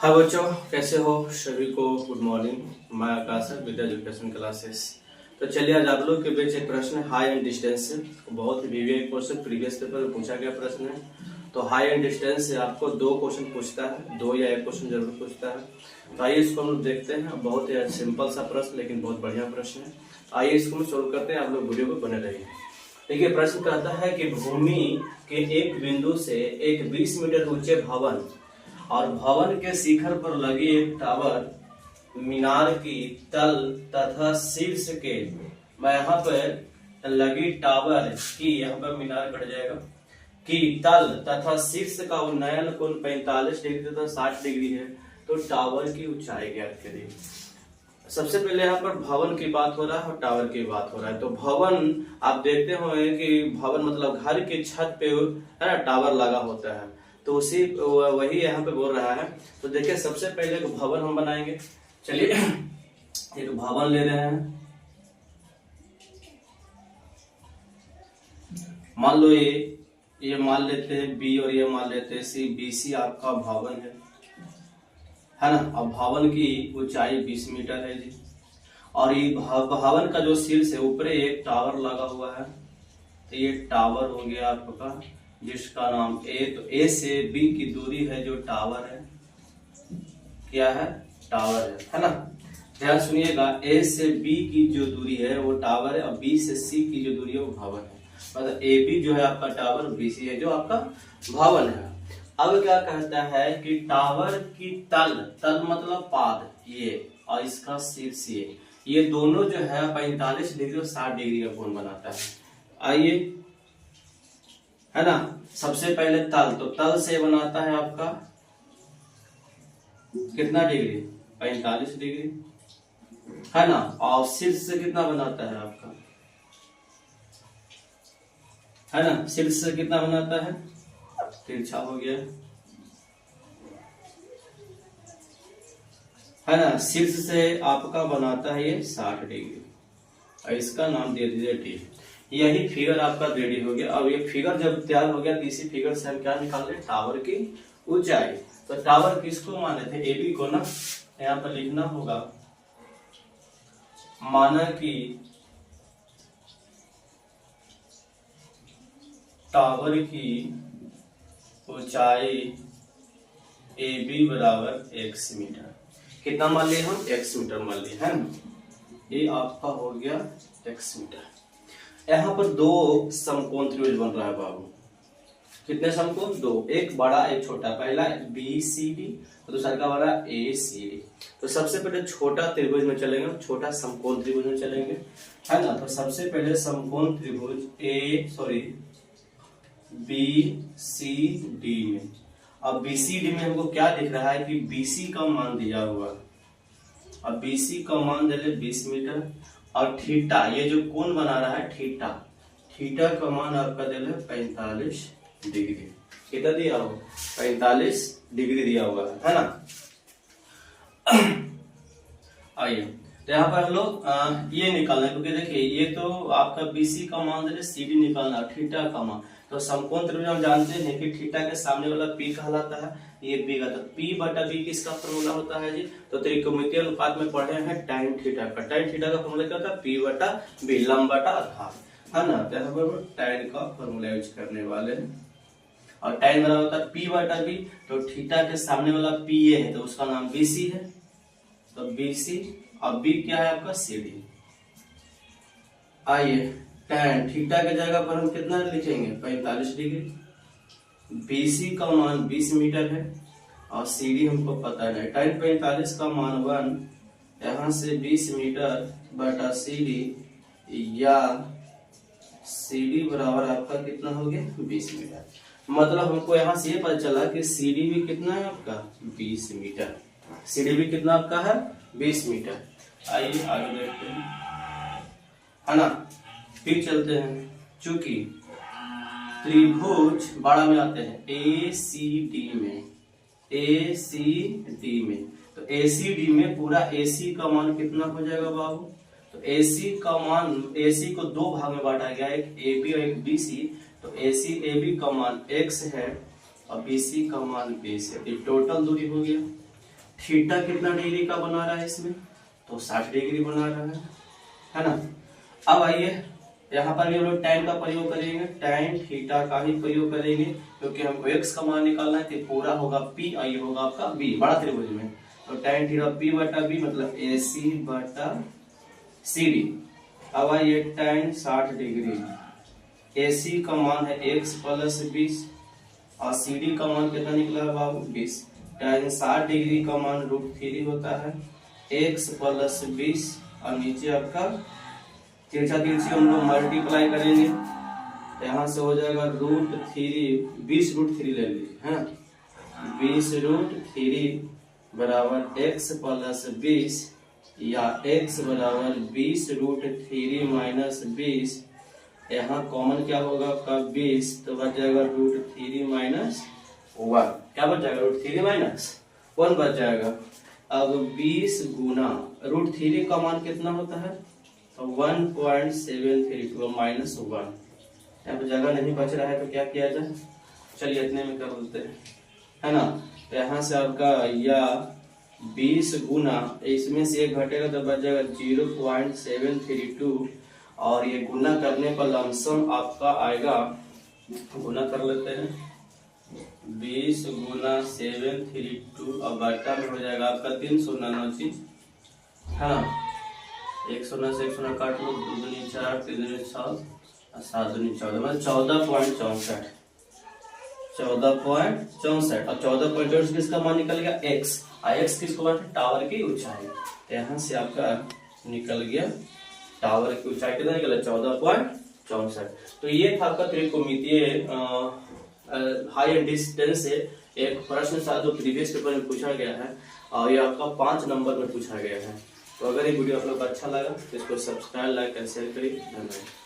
हाय बच्चों, कैसे हो? सभी को गुड मॉर्निंग। मैं आकाश है, विद्या एजुकेशन क्लासेस। तो चलिए आज आप लोग के बीच एक प्रश्न है हाई एंड डिस्टेंस से। बहुत ही विवेक क्वेश्चन प्रीवियस पेपर में पूछा गया प्रश्न है। तो हाई एंड डिस्टेंस से आपको दो क्वेश्चन पूछता है, दो या एक क्वेश्चन जरूर पूछता है। तो आइए इसको हम लोग देखते हैं। बहुत ही सिंपल सा प्रश्न, लेकिन बहुत बढ़िया प्रश्न है। आइए इसको हम सोल्व करते हैं, आप लोग वीडियो को बने रहिए। देखिए प्रश्न कहता है कि भूमि के एक बिंदु से एक 20 मीटर ऊंचे भवन और भवन के शिखर पर लगी एक टावर मीनार की तल तथा शीर्ष के, मैं यहाँ पर लगी टावर की, यहाँ पर मीनार कट जाएगा, की तल तथा शीर्ष का उन्नयन कोण 45 डिग्री तथा 60 डिग्री है। तो टावर की ऊंचाई ज्ञात करिए। सबसे पहले यहाँ पर भवन की बात हो रहा है और टावर की बात हो रहा है। तो भवन आप देखते होंगे कि भवन मतलब घर की छत पे है ना टावर लगा होता है, तो उसी वही यहाँ पे बोल रहा है। तो देखिए सबसे पहले एक भवन हम बनाएंगे। चलिए एक भवन ले रहे हैं। मान लो ये मान लेते हैं बी और ये मान लेते हैं सी। बीसी आपका भवन है ना। अब भवन की ऊंचाई 20 मीटर है जी। और ये भवन का जो शीर्ष है ऊपर एक टावर लगा हुआ है। तो ये टावर हो गया आपका, जिसका नाम ए। तो ए से बी की दूरी है जो टावर है, क्या है? टावर है ना। ध्यान सुनिएगा, ए से बी की जो दूरी है वो टावर है और बी से सी की जो दूरी है वो भवन है। मतलब ए बी जो है आपका टावर, बी सी है जो आपका भवन है। अब क्या कहता है कि टावर की तल, तल मतलब पाद, ये और इसका शीर्ष ये दोनों जो है 45 डिग्री और 60 डिग्री का कोण बनाता है। आइए, है ना। सबसे पहले तल, तो तल से बनाता है आपका कितना डिग्री? 45 डिग्री, है ना। और शीर्ष से कितना बनाता है आपका, है ना। शीर्ष से कितना बनाता है? तिरछा हो गया, है ना। शीर्ष से आपका बनाता है ये 60 डिग्री और इसका नाम दे दीजिए डी। यही फिगर आपका रेडी हो गया। अब ये फिगर जब तैयार हो गया तो इसी फिगर से हम क्या निकाल रहे? टावर की ऊंचाई। तो टावर किसको माने थे? एबी को ना। यहाँ पर लिखना होगा, माना कि टावर की ऊंचाई ए बी बराबर x मीटर। कितना मान लिए हम? x मीटर मान लिए, है ना। ये आपका हो गया x मीटर। यहाँ पर दो समकोण त्रिभुज बन रहा है बाबू। कितने समकोण? दो, एक बड़ा एक छोटा। पहला बी सी डी और दूसरा का बड़ा ए सी डी। तो सबसे पहले छोटा त्रिभुज में चलेंगे, छोटा समकोण त्रिभुज में चलेंगे, है ना। तो सबसे पहले समकोण त्रिभुज बी सी डी में। अब बीसीडी में हमको क्या दिख रहा है कि बीसी का मान दिया हुआ। अब बीसी का मान दे ले 20 मीटर और थीटा, ये जो कोण बना रहा है थीटा, थीटा का मान आपका दे ले 45 डिग्री। कितना दिया हो? 45 डिग्री दिया हुआ है ना। आइए, तो यहाँ पर हम लोग ये निकालना है, क्योंकि देखिए ये तो आपका बीसी का मान दे ले, सीडी निकालना, थीटा का मान। तो समकोण त्रिभुज हम जानते हैं कि थीटा के सामने वाला पी कहलाता है, ये बी का। तो पी बटा बी किसका फॉर्मूला होता है जी? तो त्रिकोणमितीय अनुपात में पढ़े हैं टाइन थीटा का। टाइन थीटा का फॉर्मूला क्या होता है? पी बटा बी, लंब बटा आधार, है ना। तो यहाँ पर टाइन का फॉर्मूला यूज करने वाले हैं और टाइन बराबर होता है पी बटा बी। तो थीटा के सामने वाला पी ए है तो उसका नाम बीसी है, तो बीसी। और बी क्या है आपका? सीडी। आइए, tan थीटा के जगह पर हम कितना लिखेंगे? 45 डिग्री। बीसी का मान 20 मीटर है और सीडी हमको पता है। tan 45 का मान 1, यहाँ से 20 मीटर बटा सीडी, या सीडी बराबर आपका कितना हो गया? 20 मीटर। मतलब हमको यहाँ से ये पता चला कि सीडी भी कितना है आपका? 20 मीटर। सीडी भी कितना आपका है? 20 मीटर। आइए आगे देखते हैं, है ना। फिर चलते हैं, चूंकि त्रिभुज बड़ा में आते हैं ए सी डी में, ए सी डी में। तो ए सी डी में पूरा ए सी का मान कितना हो जाएगा बाबू? तो ए सी का मान, ए सी को दो भाग में बांटा गया, एक ए बी और एक बी सी। तो ए सी ए बी का मान x है और बी सी का मान 20 है। ये टोटल दूरी हो गया। थीटा कितना डिग्री का बना रहा है इसमें, तो 60 डिग्री बना रहा है ना। अब आइए यहाँ पर भी हम लोग tan का प्रयोग करेंगे, tan थीटा का ही प्रयोग करेंगे क्योंकि हमको x का मान निकालना है, तो पूरा होगा p और ये होगा आपका b बड़ा त्रिभुज में, तो tan थीटा p बटा b मतलब AC बटा CD। अब आइए tan 60 डिग्री, AC का मान है x प्लस 20 और CD का मान कितना निकला है बाबू 20। tan 60 डिग्री का मान √3 होता है, x प्लस 20 और नीचे आपका तिरछा तिरछी हम लोग मल्टीप्लाई करेंगे, तो यहाँ से हो जाएगा √3 20√3 ले लीजिए है, 20√3 बराबर x प्लस 20 या x बराबर 20√3 माइनस 20। यहाँ कॉमन क्या होगा आपका 20, तो बच जाएगा √3 माइनस 1। क्या बच जाएगा √3 माइनस 1 बच जाएगा। अब 20 गुना √3 का मान कितना होता है, तो 1.732 माइनस 1। यहाँ पे जगह नहीं बच रहा है तो क्या किया जाए, चलिए इतने में कर देते हैं है ना। तो यहाँ से आपका या 20 गुना इसमें से एक घटेगा तो बच जाएगा 0.732 और ये गुना करने पर लमसम आपका आएगा, गुना कर लेते हैं 20 गुना 732 और बटा में हो जाएगा आपका 399 है ना। 100 से 100 काट लो, 2 दूनी 4 3 दूनी 6 और 7 दूनी 14 मतलब 14.64 और 14.64 किसका मान निकल गया x, x किसको मान टावर की ऊंचाई, तो यहाँ से आपका निकल गया टावर की ऊंचाई कितना निकला 14.64। तो ये था आपका त्रिकोणमितीय हाई एंड डिस्टेंस से एक प्रश्न था जो प्रीवियस पेपर में पूछा गया है और ये आपका 5 नंबर में पूछा गया है। तो अगर ये वीडियो आप लोग को अच्छा लगा तो इसको सब्सक्राइब, लाइक और शेयर करिए। धन्यवाद।